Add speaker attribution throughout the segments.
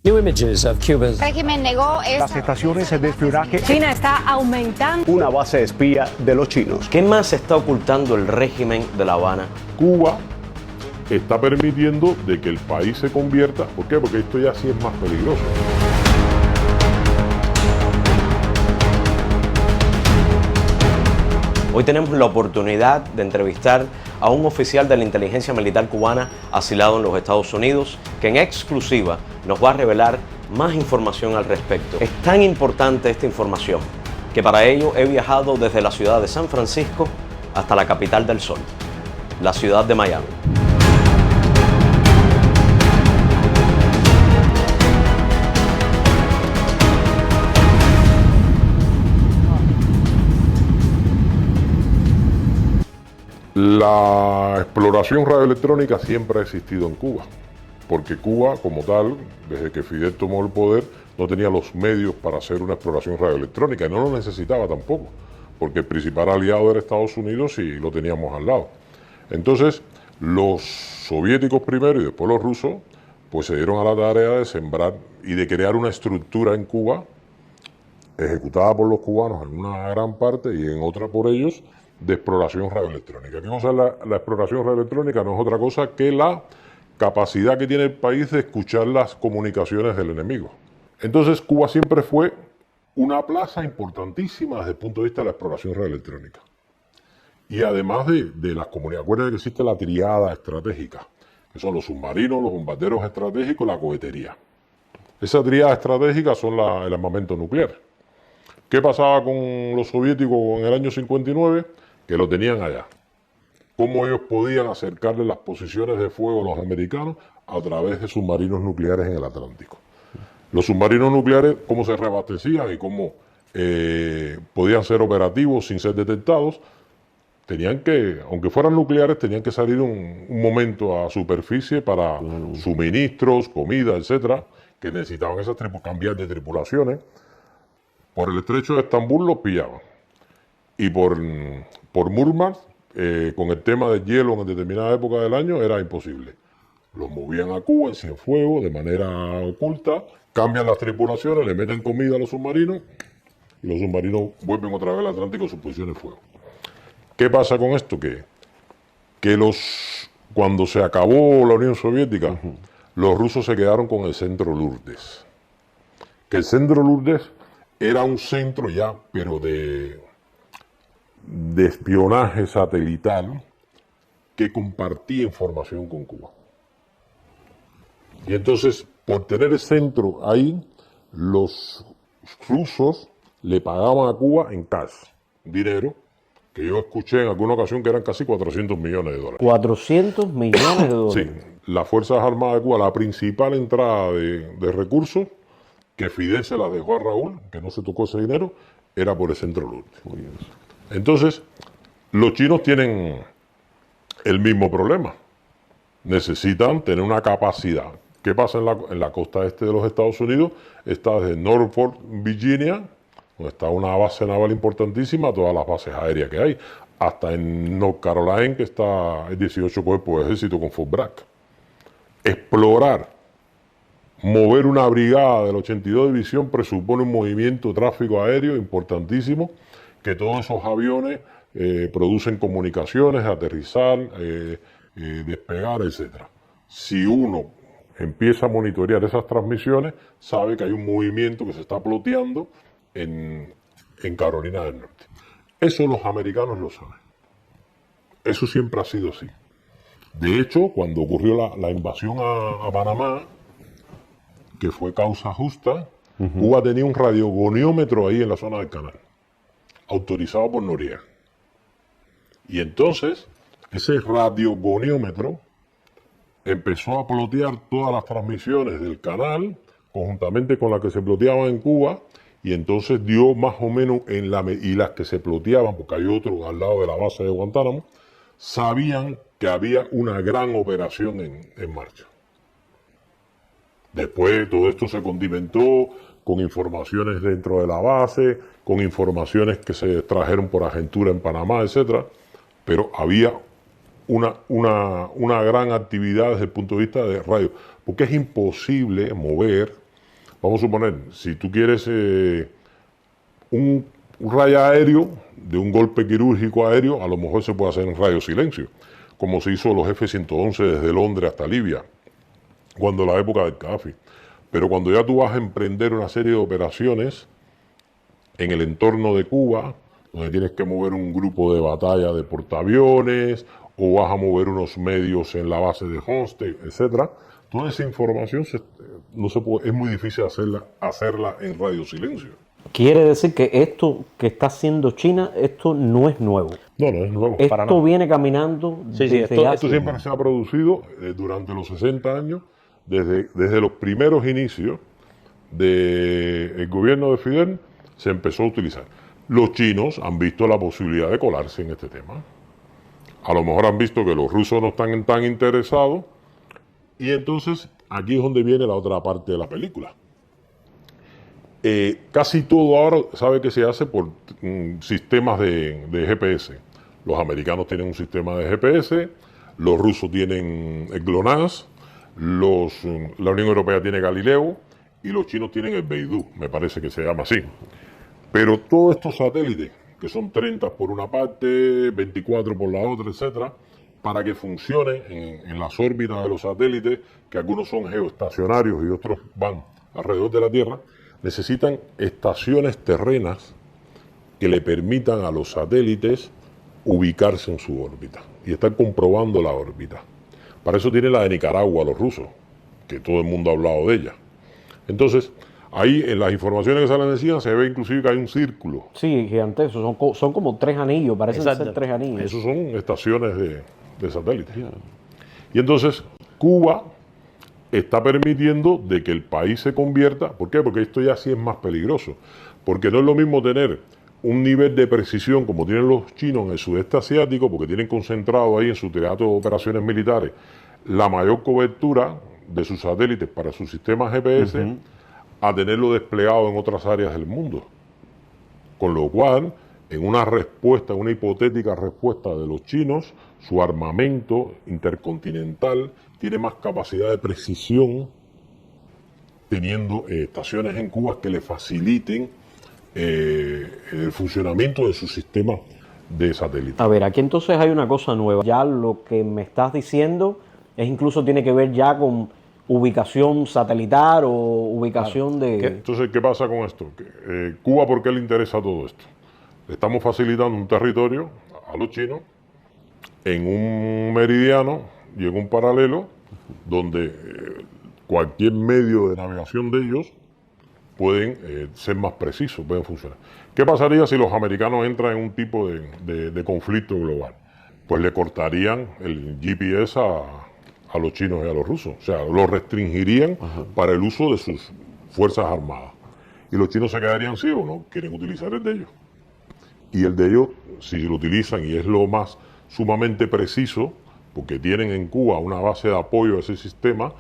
Speaker 1: New images of Cuba's
Speaker 2: régimen negó
Speaker 3: Las estaciones de espionaje.
Speaker 4: China está aumentando.
Speaker 3: Una base espía de los chinos.
Speaker 5: ¿Qué más está ocultando el régimen de La Habana?
Speaker 6: Cuba está permitiendo de que el país se convierta. ¿Por qué? Porque esto ya sí es más peligroso.
Speaker 5: Hoy tenemos la oportunidad de entrevistar a un oficial de la inteligencia militar cubana asilado en los Estados Unidos, que en exclusiva nos va a revelar más información al respecto. Es tan importante esta información que para ello he viajado desde la ciudad de San Francisco hasta la capital del sol, la ciudad de Miami.
Speaker 6: La exploración radioelectrónica siempre ha existido en Cuba, porque Cuba, como tal, desde que Fidel tomó el poder, no tenía los medios para hacer una exploración radioelectrónica y no lo necesitaba tampoco, porque el principal aliado era Estados Unidos y lo teníamos al lado. Entonces, los soviéticos primero y después los rusos, pues se dieron a la tarea de sembrar y de crear una estructura en Cuba, ejecutada por los cubanos en una gran parte y en otra por ellos, de exploración radioelectrónica. ¿Qué cosa es la exploración radioelectrónica? No es otra cosa que la capacidad que tiene el país de escuchar las comunicaciones del enemigo. Entonces Cuba siempre fue una plaza importantísima desde el punto de vista de la exploración radioelectrónica. Y además de las comunidades, acuérdense que existe la triada estratégica, que son los submarinos, los bombarderos estratégicos y la cohetería. Esa triada estratégica son el armamento nuclear. ¿Qué pasaba con los soviéticos en el año 59? Que lo tenían allá. ¿Cómo ellos podían acercarle las posiciones de fuego a los americanos? A través de submarinos nucleares en el Atlántico. Los submarinos nucleares, ¿cómo se reabastecían y cómo podían ser operativos sin ser detectados? Tenían que, aunque fueran nucleares, tenían que salir un momento a superficie para suministros, comida, etcétera, que necesitaban esas cambiar de tripulaciones. Por el estrecho de Estambul los pillaban. Y por Murmansk, con el tema del hielo en determinada época del año, era imposible. Los movían a Cuba en Cienfuegos de manera oculta, cambian las tripulaciones, le meten comida a los submarinos y los submarinos vuelven otra vez al Atlántico a sus posiciones de fuego. ¿Qué pasa con esto? Que cuando se acabó la Unión Soviética, los rusos se quedaron con el centro Lourdes. Que el centro Lourdes era un centro ya, pero de espionaje satelital que compartía información con Cuba. Y entonces, por tener el centro ahí, los rusos le pagaban a Cuba en cash, dinero, que yo escuché en alguna ocasión que eran casi 400 millones de dólares.
Speaker 5: 400 millones de dólares.
Speaker 6: Sí, las Fuerzas Armadas de Cuba, la principal entrada de recursos, que Fidel se la dejó a Raúl, que no se tocó ese dinero, era por el centro Lourdes. Entonces, los chinos tienen el mismo problema. Necesitan tener una capacidad. ¿Qué pasa en la costa este de los Estados Unidos? Está desde Norfolk, Virginia, donde está una base naval importantísima, todas las bases aéreas que hay, hasta en North Carolina, que está el 18 Cuerpo de Ejército con Fort Bragg. Explorar, mover una brigada de la 82 División presupone un movimiento de tráfico aéreo importantísimo, que todos esos aviones producen comunicaciones, aterrizar, despegar, etc. Si uno empieza a monitorear esas transmisiones, sabe que hay un movimiento que se está ploteando en Carolina del Norte. Eso los americanos lo saben. Eso siempre ha sido así. De hecho, cuando ocurrió la invasión a Panamá, que fue causa justa, Cuba tenía un radiogoniómetro ahí en la zona del canal, autorizado por Noriega. Y entonces, ese radiogoniómetro empezó a plotear todas las transmisiones del canal, conjuntamente con las que se ploteaban en Cuba, y entonces dio más o menos y las que se ploteaban, porque hay otro al lado de la base de Guantánamo, sabían que había una gran operación en marcha. Después todo esto se condimentó con informaciones dentro de la base, con informaciones que se trajeron por agentura en Panamá, etc. Pero había una gran actividad desde el punto de vista de radio, porque es imposible mover Vamos a suponer, si tú quieres un rayo aéreo de un golpe quirúrgico aéreo, a lo mejor se puede hacer en radio silencio, como se hizo los F-111 desde Londres hasta Libia, cuando la época del Gaddafi. Pero cuando ya tú vas a emprender una serie de operaciones en el entorno de Cuba, donde tienes que mover un grupo de batalla de portaaviones, o vas a mover unos medios en la base de Hostel, etcétera, toda esa información no se puede, es muy difícil hacerla en radio silencio.
Speaker 1: Quiere decir que esto que está haciendo China, esto no es nuevo.
Speaker 6: No es nuevo. Para
Speaker 1: Esto
Speaker 6: nada.
Speaker 1: viene caminando desde
Speaker 6: Esto
Speaker 1: hace...
Speaker 6: siempre se ha producido durante los 60 años, desde los primeros inicios del gobierno de Fidel, se empezó a utilizar. Los chinos han visto la posibilidad de colarse en este tema. A lo mejor han visto que los rusos no están tan interesados, y entonces aquí es donde viene la otra parte de la película. Casi todo ahora sabe que se hace por sistemas de GPS. Los americanos tienen un sistema de GPS, los rusos tienen el GLONASS, la Unión Europea tiene Galileo y los chinos tienen el Beidou, me parece que se llama así. Pero todos estos satélites, que son 30 por una parte, 24 por la otra, etcétera, para que funcione en las órbitas de los satélites, que algunos son geoestacionarios y otros van alrededor de la Tierra, necesitan estaciones terrenas que le permitan a los satélites ubicarse en su órbita y estar comprobando la órbita. Para eso tiene la de Nicaragua los rusos, que todo el mundo ha hablado de ella. Entonces, ahí en las informaciones que salen encima se ve inclusive que hay un círculo.
Speaker 1: Sí, gigantescos, son como 3 anillos, parecen ser 3 anillos.
Speaker 6: Esos son estaciones de satélites. Y entonces, Cuba está permitiendo de que el país se convierta. ¿Por qué? Porque esto ya sí es más peligroso. Porque no es lo mismo tener un nivel de precisión como tienen los chinos en el sudeste asiático, porque tienen concentrado ahí en su teatro de operaciones militares la mayor cobertura de sus satélites para sus sistemas GPS, a tenerlo desplegado en otras áreas del mundo. Con lo cual, en una respuesta, una hipotética respuesta de los chinos, su armamento intercontinental tiene más capacidad de precisión, teniendo estaciones en Cuba que le faciliten el funcionamiento de su sistema de satélite.
Speaker 1: A ver, aquí entonces hay una cosa nueva. Ya lo que me estás diciendo es incluso tiene que ver ya con ubicación satelital o ubicación de...
Speaker 6: Entonces, ¿qué pasa con esto? Cuba, ¿por qué le interesa todo esto? Le estamos facilitando un territorio a los chinos en un meridiano y en un paralelo donde cualquier medio de navegación de ellos pueden ser más precisos, pueden funcionar. ¿Qué pasaría si los americanos entran en un tipo de conflicto global? Pues le cortarían el GPS a los chinos y a los rusos. O sea, lo restringirían para el uso de sus fuerzas armadas. Y los chinos se quedarían ciegos, ¿no? Quieren utilizar el de ellos. Y el de ellos, si lo utilizan y es lo más sumamente preciso, porque tienen en Cuba una base de apoyo a ese sistema,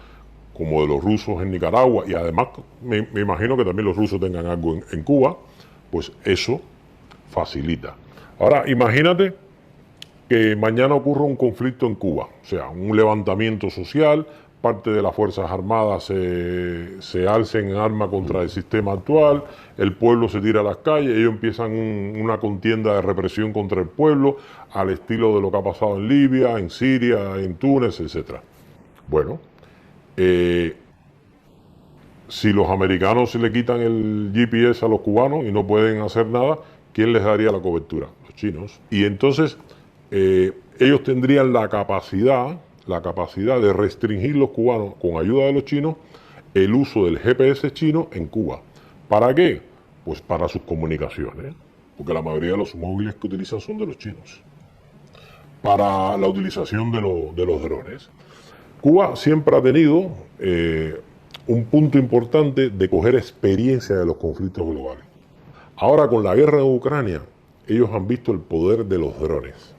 Speaker 6: como de los rusos en Nicaragua, y además me imagino que también los rusos tengan algo en Cuba, pues eso facilita. Ahora, imagínate que mañana ocurra un conflicto en Cuba, o sea, un levantamiento social, parte de las Fuerzas Armadas se alcen en arma contra el sistema actual, el pueblo se tira a las calles, ellos empiezan una contienda de represión contra el pueblo, al estilo de lo que ha pasado en Libia, en Siria, en Túnez, etc. Bueno, si los americanos se le quitan el GPS a los cubanos y no pueden hacer nada, ¿quién les daría la cobertura? Los chinos. Y entonces ellos tendrían la capacidad de restringir los cubanos, con ayuda de los chinos, el uso del GPS chino en Cuba. ¿Para qué? Pues para sus comunicaciones, porque la mayoría de los móviles que utilizan son de los chinos. Para la utilización de los drones. Cuba siempre ha tenido un punto importante de coger experiencia de los conflictos globales. Ahora, con la guerra de Ucrania, ellos han visto el poder de los drones.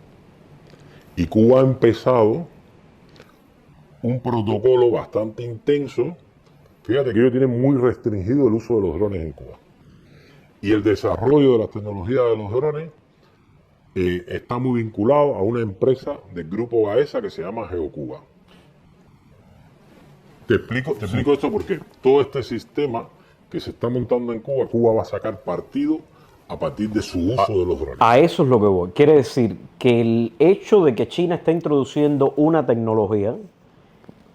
Speaker 6: Y Cuba ha empezado un protocolo bastante intenso. Fíjate que ellos tienen muy restringido el uso de los drones en Cuba. Y el desarrollo de la tecnología de los drones está muy vinculado a una empresa del grupo Gaesa que se llama GeoCuba. Te explico esto porque todo este sistema que se está montando en Cuba, Cuba va a sacar partido a partir de su uso de los drones.
Speaker 1: A eso es lo que voy. Quiere decir que el hecho de que China está introduciendo una tecnología,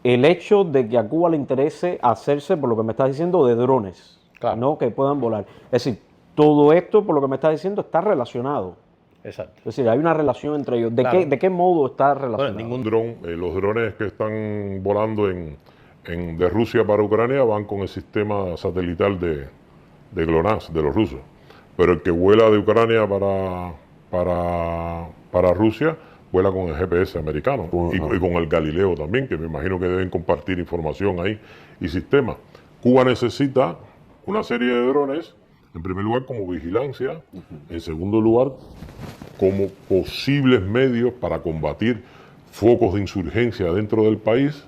Speaker 1: el hecho de que a Cuba le interese hacerse, por lo que me estás diciendo, de drones,
Speaker 2: Claro.
Speaker 1: ¿no? Que puedan volar. Es decir, todo esto, por lo que me estás diciendo, está relacionado.
Speaker 2: Exacto.
Speaker 1: Es decir, hay una relación entre ellos. ¿De,
Speaker 2: Claro.
Speaker 1: de qué modo está relacionado?
Speaker 2: ningún
Speaker 6: Los drones que están volando de Rusia para Ucrania van con el sistema satelital de GLONASS, de los rusos. Pero el que vuela de Ucrania para Rusia vuela con el GPS americano y con el Galileo también, que me imagino que deben compartir información ahí y sistemas. Cuba necesita una serie de drones, en primer lugar como vigilancia, en segundo lugar como posibles medios para combatir focos de insurgencia dentro del país,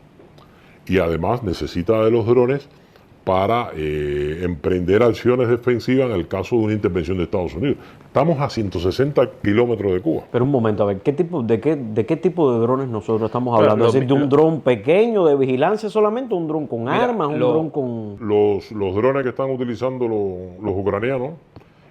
Speaker 6: y además necesita de los drones para emprender acciones defensivas en el caso de una intervención de Estados Unidos. Estamos a 160 kilómetros de Cuba.
Speaker 1: Pero un momento, a ver, ¿de qué tipo de drones nosotros estamos
Speaker 2: Claro,
Speaker 1: hablando? ¿Es decir, de un dron pequeño de vigilancia solamente, un dron con armas, un
Speaker 2: lo-
Speaker 1: dron con...?
Speaker 6: Los drones que están utilizando los ucranianos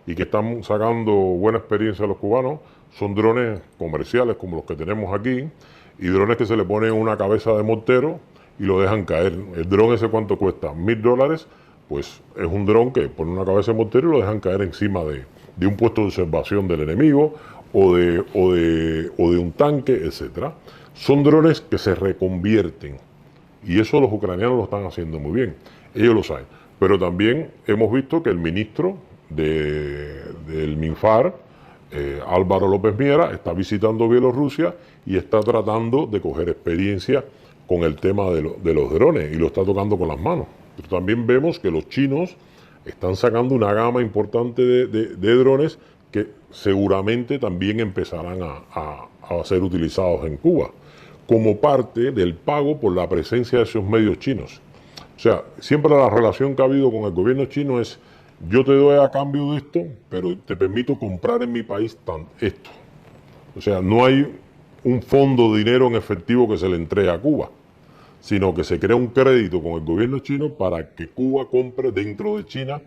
Speaker 6: y que están sacando buena experiencia a los cubanos son drones comerciales como los que tenemos aquí, y drones que se le ponen una cabeza de mortero y lo dejan caer. El dron ese, ¿cuánto cuesta? $1.000, pues es un dron que pone una cabeza de mortero y lo dejan caer encima de un puesto de observación del enemigo o de un tanque, etcétera. Son drones que se reconvierten, y eso los ucranianos lo están haciendo muy bien, ellos lo saben. Pero también hemos visto que el ministro del MINFAR, Álvaro López Miera, está visitando Bielorrusia y está tratando de coger experiencia con el tema de los drones, y lo está tocando con las manos. Pero también vemos que los chinos están sacando una gama importante de drones que seguramente también empezarán a ser utilizados en Cuba, como parte del pago por la presencia de esos medios chinos. O sea, siempre la relación que ha habido con el gobierno chino es: yo te doy a cambio de esto, pero te permito comprar en mi país esto. O sea, no hay un fondo de dinero en efectivo que se le entregue a Cuba, sino que se crea un crédito con el gobierno chino para que Cuba compre dentro de China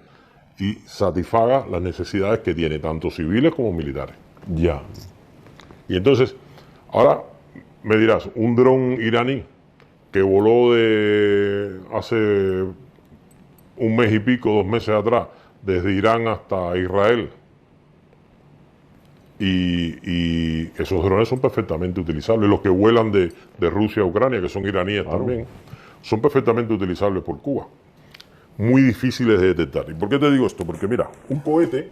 Speaker 6: y satisfaga las necesidades que tiene, tanto civiles como militares.
Speaker 1: Ya.
Speaker 6: Y entonces, ahora me dirás, un dron iraní que voló de hace un mes y pico, 2 meses atrás, desde Irán hasta Israel, y esos drones son perfectamente utilizables. Los que vuelan de Rusia a Ucrania, que son iraníes también, son perfectamente utilizables por Cuba. Muy difíciles de detectar. ¿Y por qué te digo esto? Porque mira, un cohete,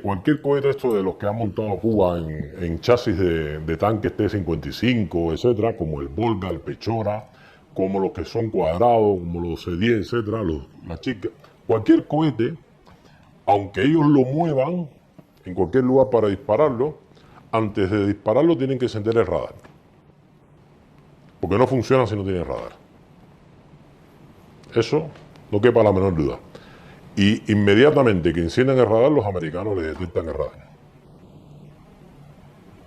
Speaker 6: cualquier cohete esto de los que ha montado Cuba en chasis de tanques T-55, etcétera, como el Volga, el Pechora, como los que son cuadrados, como los C-10, etcétera, las chicas, cualquier cohete, aunque ellos lo muevan en cualquier lugar para dispararlo, antes de dispararlo tienen que encender el radar, porque no funciona si no tiene radar. Eso no quepa la menor duda. Y inmediatamente que encienden el radar, los americanos le detectan el radar.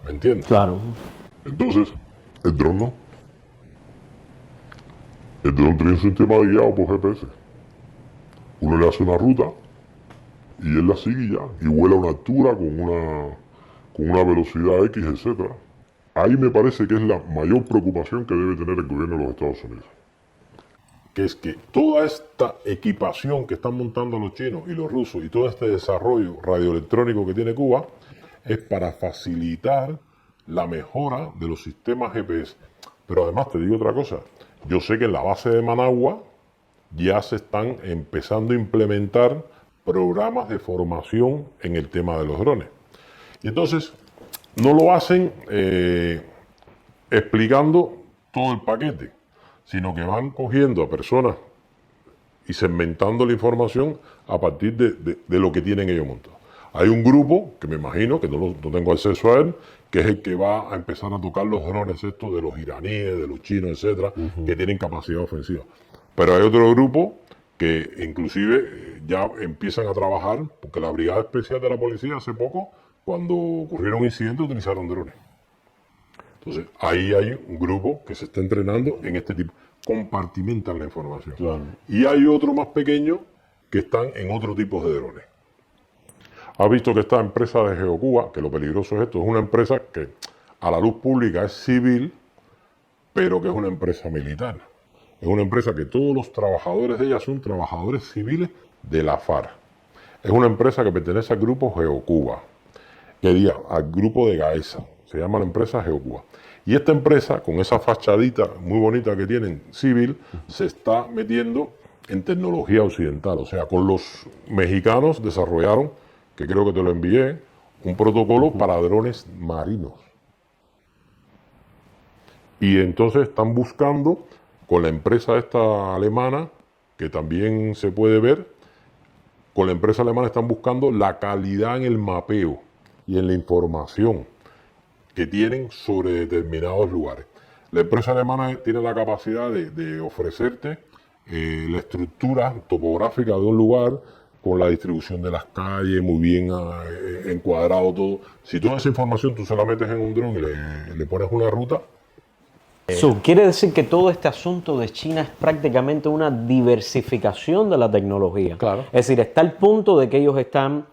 Speaker 6: ¿Me entiendes?
Speaker 1: Claro.
Speaker 6: Entonces, el dron no. El dron tiene un sistema guiado por GPS. Uno le hace una ruta y él la sigue ya, y vuela a una altura con una velocidad X, etcétera. Ahí me parece que es la mayor preocupación que debe tener el gobierno de los Estados Unidos. Que es que toda esta equipación que están montando los chinos y los rusos, y todo este desarrollo radioelectrónico que tiene Cuba, es para facilitar la mejora de los sistemas GPS. Pero además te digo otra cosa, yo sé que en la base de Managua ya se están empezando a implementar programas de formación en el tema de los drones. Y entonces no lo hacen explicando todo el paquete, sino que van cogiendo a personas y segmentando la información a partir de lo que tienen ellos montado. Hay un grupo, que me imagino, que no tengo acceso a él, que es el que va a empezar a tocar los drones estos de los iraníes, de los chinos, etcétera, que tienen capacidad ofensiva. Pero hay otro grupo que inclusive ya empiezan a trabajar, porque la Brigada Especial de la Policía hace poco, cuando ocurrieron incidentes, utilizaron drones. Entonces, ahí hay un grupo que se está entrenando en este tipo. compartimentan la información.
Speaker 1: Claro.
Speaker 6: Y hay otro más pequeño que están en otro tipo de drones. Has visto que esta empresa de GeoCuba, que lo peligroso es esto, es una empresa que a la luz pública es civil, pero que es una empresa militar. Es una empresa que todos los trabajadores de ella son trabajadores civiles de la FARC. Es una empresa que pertenece al grupo GeoCuba, al grupo de Gaesa. Se llama la empresa GeoCuba. Y esta empresa, con esa fachadita muy bonita que tienen civil, se está metiendo en tecnología occidental. O sea, con los mexicanos desarrollaron, que creo que te lo envié, un protocolo para drones marinos. Y entonces están buscando, con la empresa esta alemana, que también se puede ver, con la empresa alemana están buscando la calidad en el mapeo y en la información que tienen sobre determinados lugares. La empresa alemana tiene la capacidad de ofrecerte la estructura topográfica de un lugar con la distribución de las calles, muy bien encuadrado todo. Si toda esa información tú se la metes en un dron y le pones una ruta.
Speaker 1: Quiere decir que todo este asunto de China es prácticamente una diversificación de la tecnología.
Speaker 5: Claro.
Speaker 1: Es decir, está al punto de que ellos están,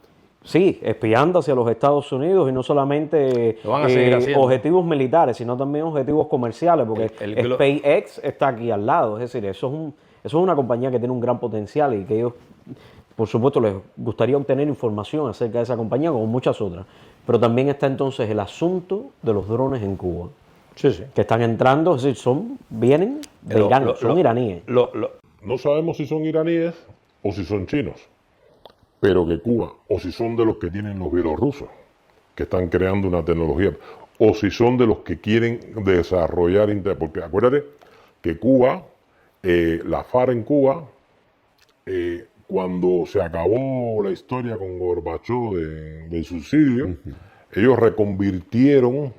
Speaker 1: sí, espiando hacia los Estados Unidos y no solamente
Speaker 5: Lo van a seguir haciendo.
Speaker 1: objetivos militares, sino también objetivos comerciales, porque
Speaker 5: El
Speaker 1: SpaceX está aquí al lado. Es decir, eso es una compañía que tiene un gran potencial y que ellos, por supuesto, les gustaría obtener información acerca de esa compañía, como muchas otras. Pero también está entonces el asunto de los drones en Cuba.
Speaker 5: Sí, sí.
Speaker 1: Que están entrando, es decir, vienen de Irán, son iraníes.
Speaker 6: No sabemos si son iraníes o si son chinos, pero que Cuba, o si son de los que tienen los bielorrusos, que están creando una tecnología, o si son de los que quieren desarrollar, porque acuérdate que Cuba, la FARC en Cuba, cuando se acabó la historia con Gorbachov del subsidio, ellos reconvirtieron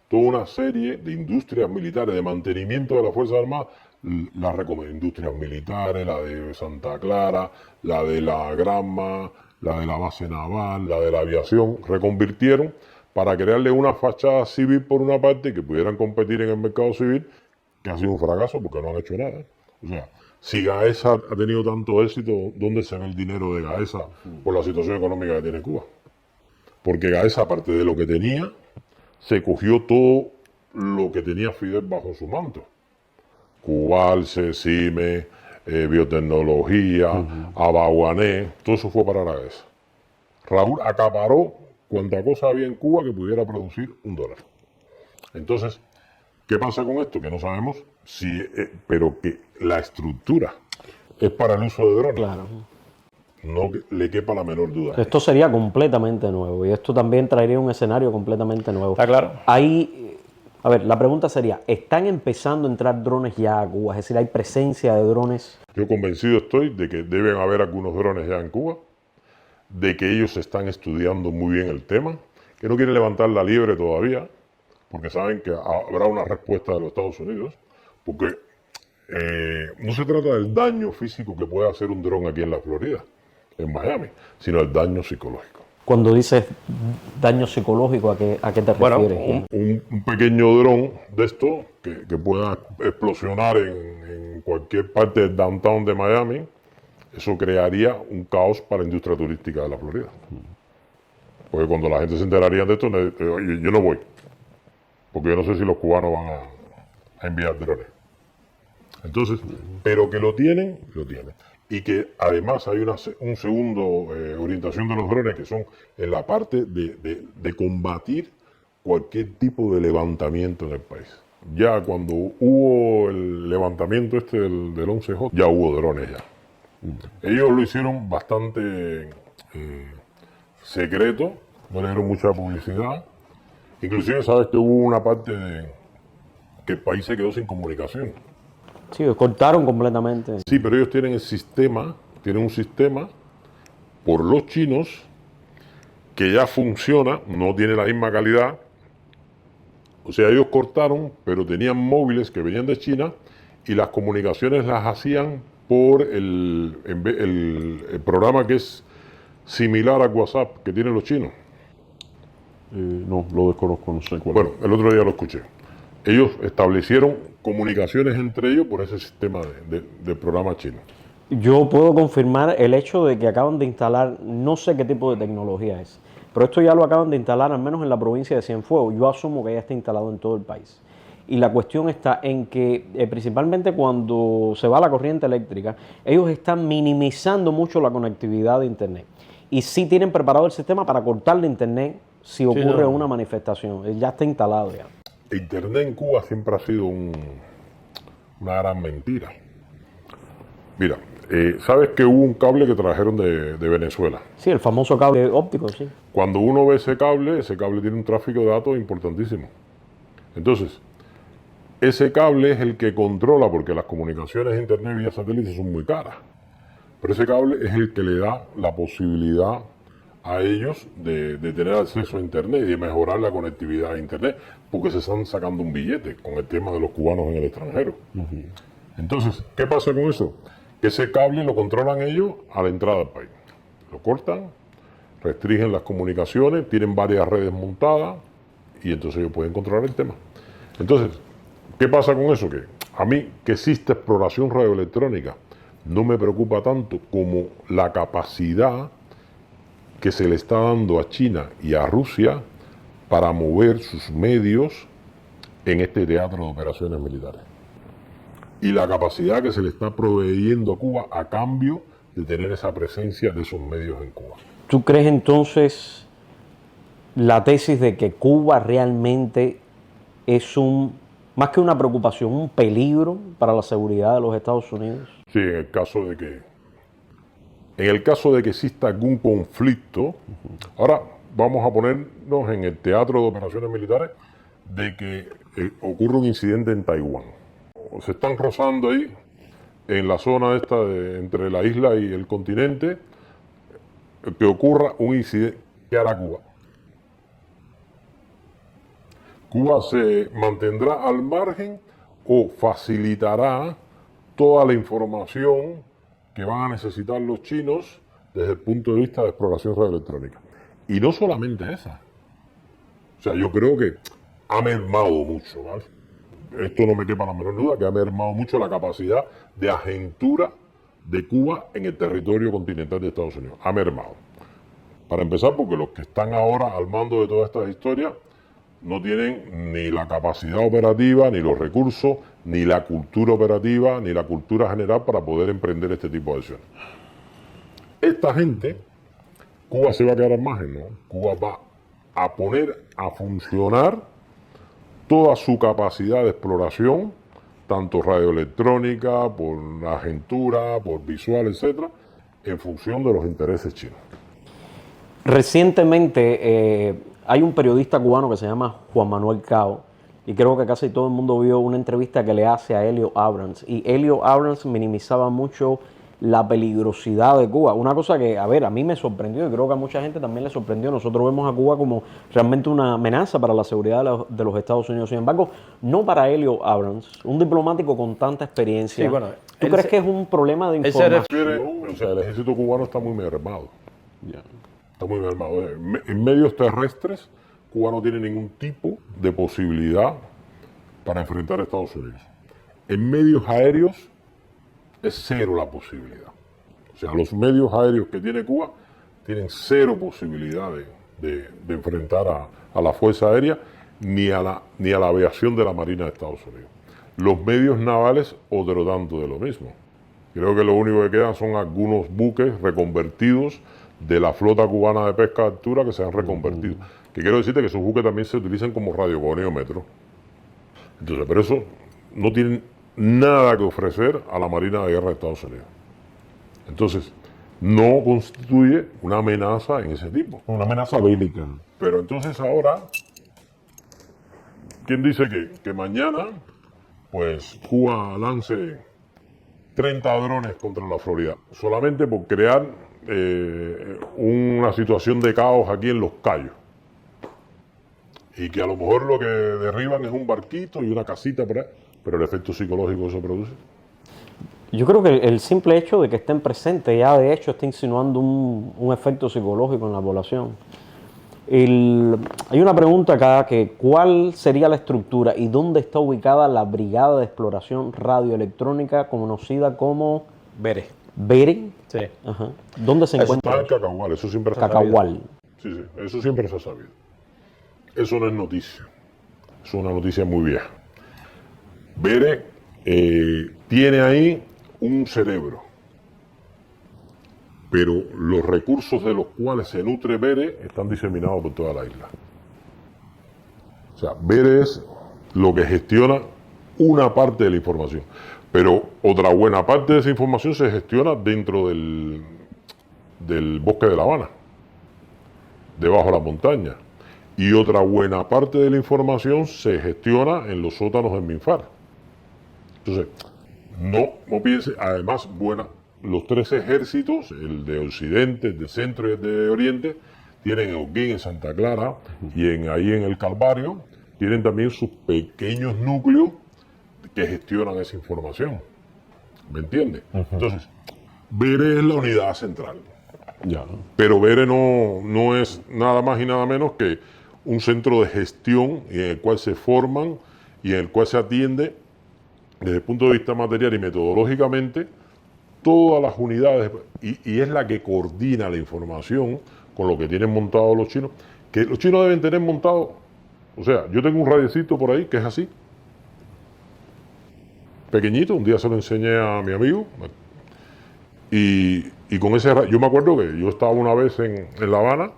Speaker 6: toda una serie de industrias militares de mantenimiento de las Fuerzas Armadas, industrias militares, la de Santa Clara, la de la Granma, la de la base naval, la de la aviación, reconvirtieron para crearle una fachada civil por una parte que pudieran competir en el mercado civil, que ha sido un fracaso porque no han hecho nada. O sea, si Gaesa ha tenido tanto éxito, ¿dónde se ve el dinero de Gaesa por la situación económica que tiene Cuba? Porque Gaesa, aparte de lo que tenía, se cogió todo lo que tenía Fidel bajo su manto. Cubalce, CIME, biotecnología, Abaguané, todo eso fue para Gaesa. Raúl acaparó cuanta cosa había en Cuba que pudiera producir $1. Entonces, ¿qué pasa con esto? Que no sabemos si, pero que la estructura es para el uso de drones.
Speaker 1: Claro.
Speaker 6: No le quepa la menor duda.
Speaker 1: Esto sería completamente nuevo y esto también traería un escenario completamente nuevo.
Speaker 5: Está claro.
Speaker 1: Ahí, a ver, la pregunta sería, ¿están empezando a entrar drones ya a Cuba? Es decir, ¿hay presencia de drones?
Speaker 6: Yo convencido estoy de que deben haber algunos drones ya en Cuba, de que ellos están estudiando muy bien el tema, que no quieren levantar la liebre todavía, porque saben que habrá una respuesta de los Estados Unidos, porque no se trata del daño físico que puede hacer un dron aquí en la Florida, en Miami, sino el daño psicológico.
Speaker 1: Cuando dices daño psicológico, ¿a qué te refieres?
Speaker 6: Un pequeño dron de esto que pueda explosionar en cualquier parte del downtown de Miami, eso crearía un caos para la industria turística de la Florida. Porque cuando la gente se enteraría de esto, yo no voy, porque yo no sé si los cubanos van a enviar drones. Entonces, pero que lo tienen, lo tienen. Y que además hay un segundo orientación de los drones que son en la parte de combatir cualquier tipo de levantamiento en el país. Ya cuando hubo el levantamiento del 11J, ya hubo drones ya. Ellos lo hicieron bastante secreto, no le dieron mucha publicidad. Inclusive sabes que hubo una parte que el país se quedó sin comunicación.
Speaker 1: Sí, cortaron completamente.
Speaker 6: Sí, pero ellos tienen un sistema por los chinos que ya funciona, no tiene la misma calidad. O sea, ellos cortaron, pero tenían móviles que venían de China y las comunicaciones las hacían por el programa que es similar a WhatsApp que tienen los chinos.
Speaker 2: No, lo desconozco, no sé cuál.
Speaker 6: Bueno, el otro día lo escuché. Ellos establecieron comunicaciones entre ellos por ese sistema de programa chino.
Speaker 1: Yo puedo confirmar el hecho de que acaban de instalar, no sé qué tipo de tecnología es, pero esto ya lo acaban de instalar al menos en la provincia de Cienfuegos. Yo asumo que ya está instalado en todo el país. Y la cuestión está en que principalmente cuando se va la corriente eléctrica, ellos están minimizando mucho la conectividad de internet. Y sí tienen preparado el sistema para cortar la internet si ocurre una manifestación. Ya está instalado ya.
Speaker 6: Internet en Cuba siempre ha sido una gran mentira. Mira, ¿sabes que hubo un cable que trajeron de Venezuela?
Speaker 1: Sí, el famoso cable óptico, sí.
Speaker 6: Cuando uno ve ese cable tiene un tráfico de datos importantísimo. Entonces, ese cable es el que controla, porque las comunicaciones de internet vía satélite son muy caras, pero ese cable es el que le da la posibilidad a ellos de tener acceso a internet y de mejorar la conectividad a internet, porque se están sacando un billete con el tema de los cubanos en el extranjero. Entonces, ¿qué pasa con eso? Que ese cable lo controlan ellos a la entrada del país. Lo cortan, restringen las comunicaciones, tienen varias redes montadas y entonces ellos pueden controlar el tema. Entonces, ¿qué pasa con eso? Que a mí que existe exploración radioelectrónica no me preocupa tanto como la capacidad que se le está dando a China y a Rusia para mover sus medios en este teatro de operaciones militares. Y la capacidad que se le está proveyendo a Cuba a cambio de tener esa presencia de esos medios en Cuba.
Speaker 1: ¿Tú crees entonces la tesis de que Cuba realmente es más que una preocupación, un peligro para la seguridad de los Estados Unidos?
Speaker 6: Sí, en el caso de que exista algún conflicto, ahora vamos a ponernos en el teatro de operaciones militares de que ocurre un incidente en Taiwán. Se están rozando ahí, en la zona esta entre la isla y el continente, que ocurra un incidente. ¿Qué hará Cuba? Cuba se mantendrá al margen o facilitará toda la información que van a necesitar los chinos desde el punto de vista de exploración radioelectrónica. Y no solamente esa. O sea, yo creo que ha mermado mucho, ¿vale? Esto no me quepa la menor duda, que ha mermado mucho la capacidad de agentura de Cuba en el territorio continental de Estados Unidos. Ha mermado. Para empezar, porque los que están ahora al mando de todas estas historias no tienen ni la capacidad operativa, ni los recursos, ni la cultura operativa, ni la cultura general para poder emprender este tipo de acciones. Esta gente, Cuba se va a quedar al margen, ¿no? Cuba va a poner a funcionar toda su capacidad de exploración, tanto radioelectrónica, por agentura, por visual, etcétera, en función de los intereses chinos.
Speaker 1: Recientemente hay un periodista cubano que se llama Juan Manuel Cao, y creo que casi todo el mundo vio una entrevista que le hace a Elliot Abrams, y Elliot Abrams minimizaba mucho la peligrosidad de Cuba. Una cosa que, a mí me sorprendió y creo que a mucha gente también le sorprendió. Nosotros vemos a Cuba como realmente una amenaza para la seguridad de los Estados Unidos. Sin embargo, no para Elliot Abrams, un diplomático con tanta experiencia.
Speaker 5: Sí, bueno,
Speaker 1: ¿Tú crees que es un problema de información?
Speaker 6: O sea, el ejército cubano está muy mermado. Está muy mermado. En medios terrestres, Cuba no tiene ningún tipo de posibilidad para enfrentar a Estados Unidos. En medios aéreos, es cero la posibilidad. O sea, los medios aéreos que tiene Cuba tienen cero posibilidad de enfrentar a la Fuerza Aérea ni a la aviación de la Marina de Estados Unidos. Los medios navales, otro tanto de lo mismo. Creo que lo único que quedan son algunos buques reconvertidos de la flota cubana de pesca de altura que se han reconvertido. Que quiero decirte que esos buques también se utilizan como radiogonómetros. Entonces, pero eso no tienen nada que ofrecer a la Marina de Guerra de Estados Unidos. Entonces, no constituye una amenaza en ese tipo.
Speaker 2: Una amenaza bélica.
Speaker 6: Pero entonces ahora, ¿quién dice que mañana, pues, Cuba lance 30 drones contra la Florida? Solamente por crear una situación de caos aquí en Los Cayos. Y que a lo mejor lo que derriban es un barquito y una casita por ahí. Pero el efecto psicológico que eso produce.
Speaker 1: Yo creo que el simple hecho de que estén presentes ya de hecho está insinuando un efecto psicológico en la población. Hay una pregunta acá que ¿cuál sería la estructura y dónde está ubicada la Brigada de Exploración Radioelectrónica conocida como
Speaker 5: Bere.
Speaker 1: BERE?
Speaker 5: Sí.
Speaker 1: Ajá. ¿Dónde se
Speaker 6: Está
Speaker 1: encuentra?
Speaker 6: en Cacahual, eso siempre se ha sabido.
Speaker 1: Cacahual.
Speaker 6: Sí, sí, eso siempre se ha sabido. Eso no es noticia. Es una noticia muy vieja. Bere tiene ahí un cerebro, pero los recursos de los cuales se nutre Bere están diseminados por toda la isla. O sea, Bere es lo que gestiona una parte de la información, pero otra buena parte de esa información se gestiona dentro del bosque de La Habana, debajo de la montaña, y otra buena parte de la información se gestiona en los sótanos del MINFAR. Entonces, no piense, además, los tres ejércitos, el de Occidente, el de Centro y el de Oriente, tienen en Holguín, en Santa Clara y ahí en el Calvario, tienen también sus pequeños núcleos que gestionan esa información. ¿Me entiendes? Entonces, Bere es la unidad central.
Speaker 1: Ya.
Speaker 6: Pero Bere no es nada más y nada menos que un centro de gestión en el cual se forman y en el cual se atiende desde el punto de vista material y metodológicamente todas las unidades, y es la que coordina la información con lo que tienen montado los chinos, que los chinos deben tener montado. O sea, yo tengo un radiecito por ahí que es así, pequeñito, un día se lo enseñé a mi amigo, y con ese yo me acuerdo que yo estaba una vez en La Habana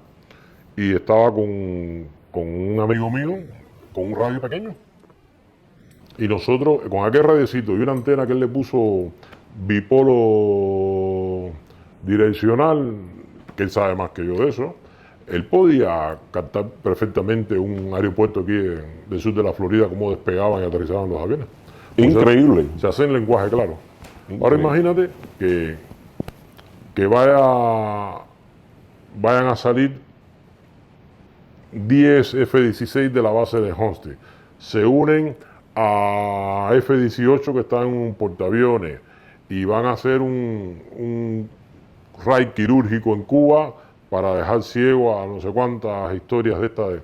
Speaker 6: y estaba con un amigo mío con un radio pequeño, y nosotros con aquel radiecito y una antena que él le puso bipolo direccional, que él sabe más que yo de eso, él podía captar perfectamente un aeropuerto aquí del sur de la Florida, cómo despegaban y aterrizaban los aviones.
Speaker 2: Increíble.
Speaker 6: Se hace en lenguaje claro.
Speaker 2: Increíble.
Speaker 6: Ahora imagínate que vayan a salir 10 F-16 de la base de Homestead. Se unen a F-18 que están en un portaaviones y van a hacer un raid quirúrgico en Cuba para dejar ciego a no sé cuántas historias de estas.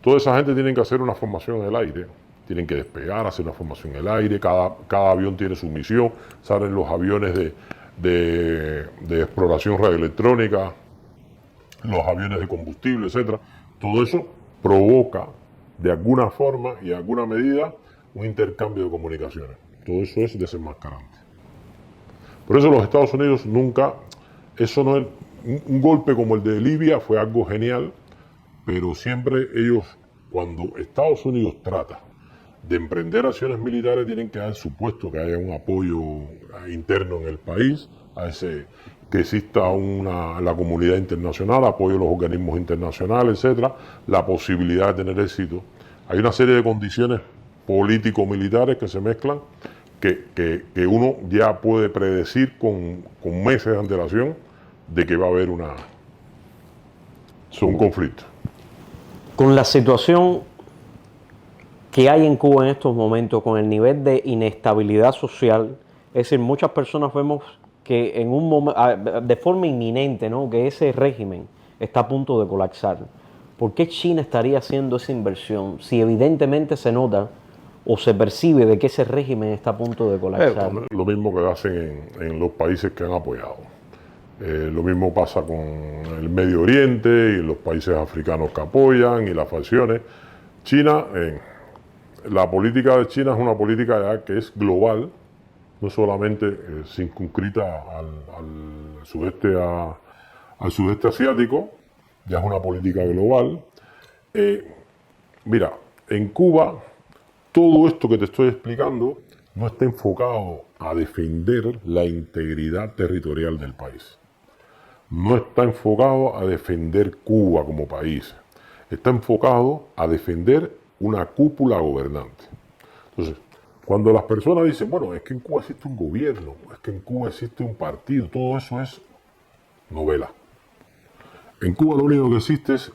Speaker 6: Toda esa gente tiene que hacer una formación en el aire. Tienen que despegar, hacer una formación en el aire, cada avión tiene su misión, salen los aviones de exploración radioelectrónica, los aviones de combustible, etcétera. Todo eso provoca de alguna forma y en alguna medida un intercambio de comunicaciones. Todo eso es desenmascarante. Por eso los Estados Unidos nunca, eso no es, un golpe como el de Libia fue algo genial, pero siempre ellos, cuando Estados Unidos trata de emprender acciones militares, tienen que dar supuesto que haya un apoyo interno en el país, que exista la comunidad internacional, apoyo a los organismos internacionales, etcétera, la posibilidad de tener éxito. Hay una serie de condiciones político-militares que se mezclan, que uno ya puede predecir con meses de antelación de que va a haber un conflicto.
Speaker 1: Con la situación que hay en Cuba en estos momentos, con el nivel de inestabilidad social, es decir, muchas personas vemos que en un momento, de forma inminente, ¿no?, que ese régimen está a punto de colapsar. ¿Por qué China estaría haciendo esa inversión si evidentemente se nota o se percibe de que ese régimen está a punto de colapsar?
Speaker 6: Lo mismo que hacen en los países que han apoyado. Lo mismo pasa con el Medio Oriente y los países africanos que apoyan y las facciones. China, la política de China es una política ya que es global, no solamente circunscrita al sudeste asiático, ya es una política global. Mira, en Cuba todo esto que te estoy explicando no está enfocado a defender la integridad territorial del país. No está enfocado a defender Cuba como país. Está enfocado a defender una cúpula gobernante. Entonces, cuando las personas dicen, bueno, es que en Cuba existe un gobierno, es que en Cuba existe un partido, todo eso es novela. En Cuba lo único que existe es,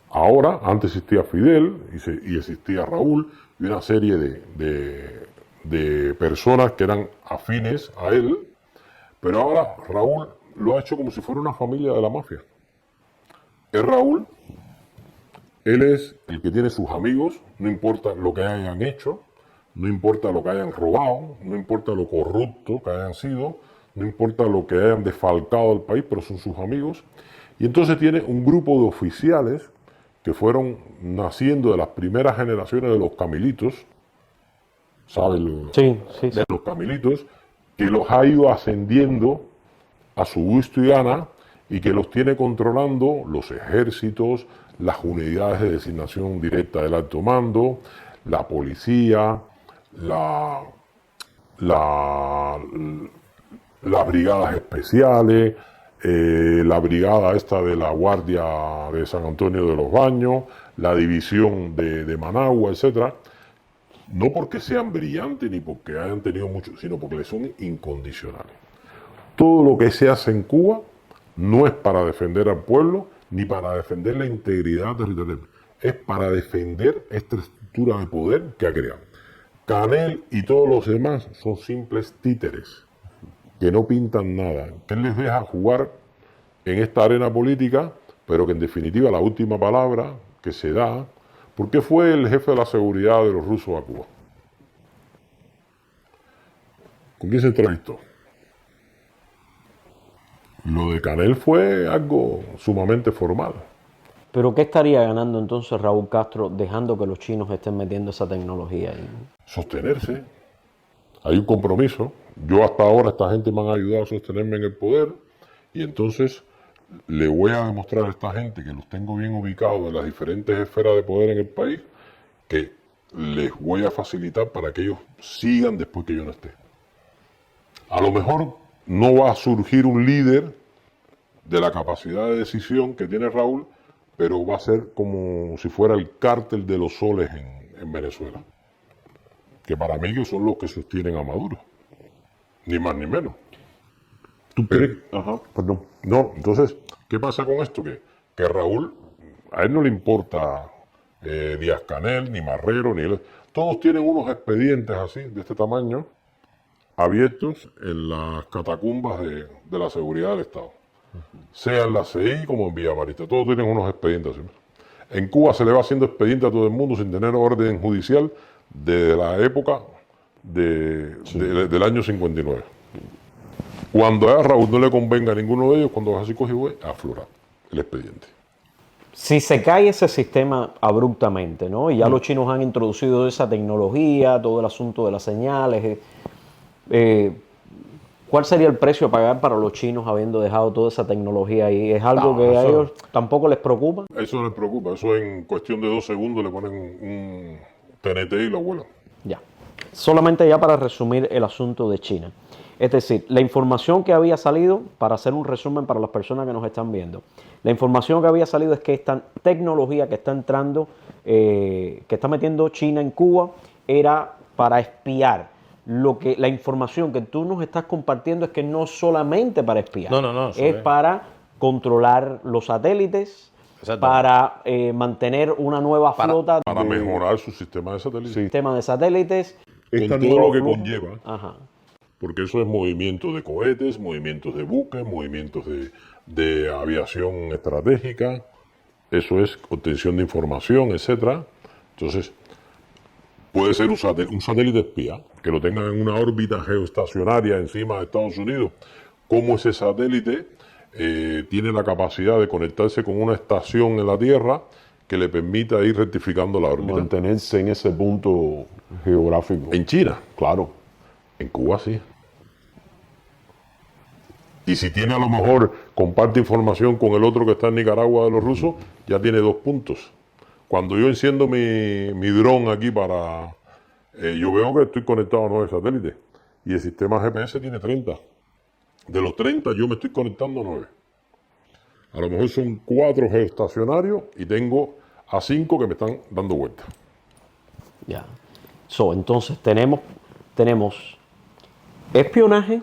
Speaker 6: ahora, antes existía Fidel y existía Raúl y una serie de personas que eran afines a él, pero ahora Raúl lo ha hecho como si fuera una familia de la mafia. Es Raúl Él es el que tiene sus amigos, no importa lo que hayan hecho, no importa lo que hayan robado, no importa lo corrupto que hayan sido, no importa lo que hayan desfalcado al país, pero son sus amigos. Y entonces tiene un grupo de oficiales que fueron naciendo de las primeras generaciones de los camilitos, ¿sabes?
Speaker 1: Sí, sí, sí.
Speaker 6: De los camilitos, que los ha ido ascendiendo a su gusto y gana y que los tiene controlando los ejércitos, las unidades de designación directa del alto mando, la policía, las brigadas especiales, la brigada esta de la Guardia de San Antonio de los Baños, la división de Managua, etcétera. No porque sean brillantes ni porque hayan tenido mucho, sino porque son incondicionales. Todo lo que se hace en Cuba no es para defender al pueblo ni para defender la integridad territorial, es para defender esta estructura de poder que ha creado. Canel y todos los demás son simples títeres que no pintan nada, que él les deja jugar en esta arena política, pero que en definitiva la última palabra que se da, porque fue el jefe de la seguridad de los rusos a Cuba. ¿Con quién se entrevistó? Lo de Canel fue algo sumamente formal.
Speaker 1: Pero ¿qué estaría ganando entonces Raúl Castro dejando que los chinos estén metiendo esa tecnología ahí?
Speaker 6: Sostenerse. Hay un compromiso. Yo hasta ahora esta gente me han ayudado a sostenerme en el poder y entonces le voy a demostrar a esta gente que los tengo bien ubicados en las diferentes esferas de poder en el país, que les voy a facilitar para que ellos sigan después que yo no esté. A lo mejor no va a surgir un líder de la capacidad de decisión que tiene Raúl, pero va a ser como si fuera el cártel de los soles en Venezuela. Que para mí ellos son los que sostienen a Maduro. Ni más ni menos. ¿Tú crees? Ajá, perdón. No, entonces, ¿qué pasa con esto? Que Raúl, a él no le importa Díaz-Canel, ni Marrero, ni él. Todos tienen unos expedientes así, de este tamaño, abiertos en las catacumbas de la seguridad del Estado. Sea en la CI como en Villa Marista. Todos tienen unos expedientes así. En Cuba se le va haciendo expediente a todo el mundo sin tener orden judicial desde la época del año 59. Cuando a Raúl no le convenga a ninguno de ellos, cuando así coge a aflorar el expediente.
Speaker 1: Si se cae ese sistema abruptamente, ¿no? Y ya los chinos han introducido esa tecnología, todo el asunto de las señales, ¿cuál sería el precio a pagar para los chinos habiendo dejado toda esa tecnología ahí? ¿Es algo que a ellos tampoco les preocupa?
Speaker 6: Eso no les preocupa, eso en cuestión de 2 segundos le ponen un TNT y lo vuelan.
Speaker 1: Ya. Solamente ya para resumir el asunto de China. Es decir, la información que había salido, para hacer un resumen para las personas que nos están viendo, la información que había salido es que esta tecnología que está entrando, que está metiendo China en Cuba, era para espiar. La información que tú nos estás compartiendo es que no solamente para espiar, es para controlar los satélites, para mantener una nueva flota.
Speaker 6: Para mejorar su sistema de satélites.
Speaker 1: Sistema de satélites.
Speaker 6: Con todo lo que conlleva. Ajá. Porque eso es movimiento de cohetes, movimientos de buques, movimientos de aviación estratégica, eso es obtención de información, etcétera. Entonces, puede ser un satélite espía, que lo tengan en una órbita geoestacionaria encima de Estados Unidos. Como ese satélite tiene la capacidad de conectarse con una estación en la Tierra que le permita ir rectificando la órbita.
Speaker 2: Mantenerse en ese punto geográfico.
Speaker 6: En China,
Speaker 2: Claro.
Speaker 6: en Cuba sí. Y si tiene a lo mejor, comparte información con el otro que está en Nicaragua de los rusos, ya tiene 2 puntos. Cuando yo enciendo mi dron aquí para... yo veo que estoy conectado a 9 satélites y el sistema GPS tiene 30. De los 30 yo me estoy conectando a 9. A lo mejor son 4 geoestacionarios y tengo a 5 que me están dando vueltas.
Speaker 1: Ya. Entonces tenemos espionaje,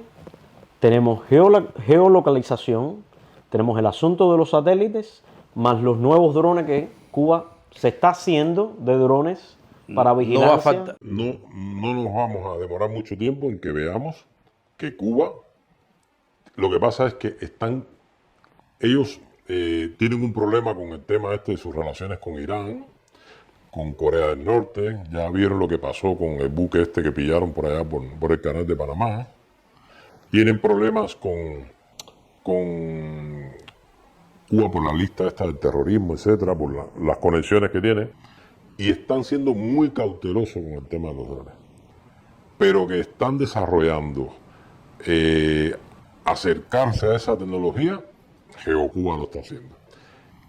Speaker 1: tenemos geolocalización, tenemos el asunto de los satélites, más los nuevos drones que Cuba se está haciendo de drones para vigilancia.
Speaker 6: No nos vamos a demorar mucho tiempo en que veamos que Cuba, lo que pasa es que ellos tienen un problema con el tema de sus relaciones con Irán, con Corea del Norte. Ya vieron lo que pasó con el buque que pillaron por allá por el canal de Panamá. Tienen problemas con Cuba por la lista esta del terrorismo, etcétera, por las conexiones que tiene, y están siendo muy cautelosos con el tema de los drones. Pero que están desarrollando acercarse a esa tecnología, GeoCuba lo está haciendo.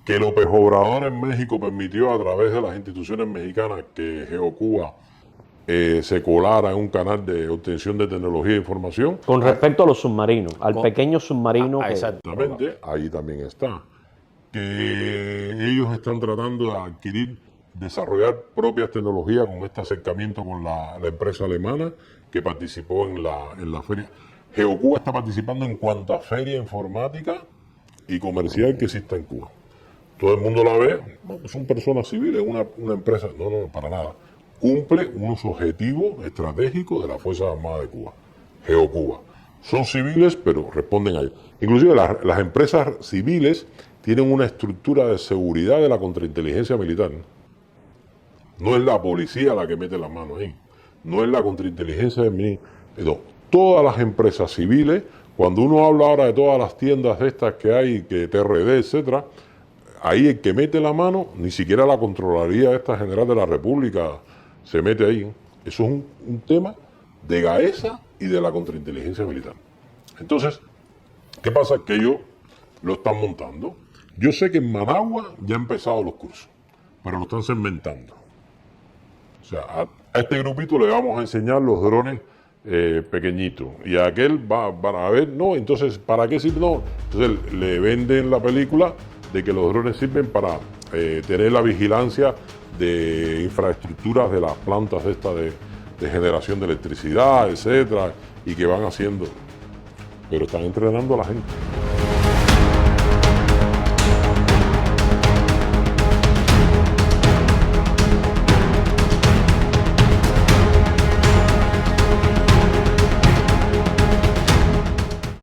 Speaker 6: Que López Obrador en México permitió a través de las instituciones mexicanas que GeoCuba se colara en un canal de obtención de tecnología e información.
Speaker 1: Con respecto a los submarinos, al pequeño submarino.
Speaker 6: Exactamente, ahí también está. Que ellos están tratando de adquirir, desarrollar propias tecnologías con este acercamiento con la empresa alemana que participó en la feria. GeoCuba está participando en cuanta feria informática y comercial que exista en Cuba. Todo el mundo la ve, bueno, son personas civiles, una empresa, no, para nada. Cumple unos objetivos estratégicos de las Fuerzas Armadas de Cuba, GeoCuba. Son civiles, pero responden a ellos. Inclusive las empresas civiles tienen una estructura de seguridad de la contrainteligencia militar. No es la policía la que mete la mano ahí, no es la contrainteligencia del ministro. No, todas las empresas civiles, cuando uno habla ahora de todas las tiendas estas que hay, que TRD, etcétera, ahí el que mete la mano, ni siquiera la Contraloría esta General de la República se mete ahí. Eso es un tema de GAESA y de la contrainteligencia militar. Entonces, ¿qué pasa? Que ellos lo están montando. Yo sé que en Managua ya han empezado los cursos, pero lo están segmentando. O sea, a este grupito le vamos a enseñar los drones pequeñitos, y a aquel van a ver, no, entonces, ¿para qué sirve? No. Entonces le venden la película de que los drones sirven para tener la vigilancia de infraestructuras de las plantas de generación de electricidad, etcétera, y que van haciendo, pero están entrenando a la gente.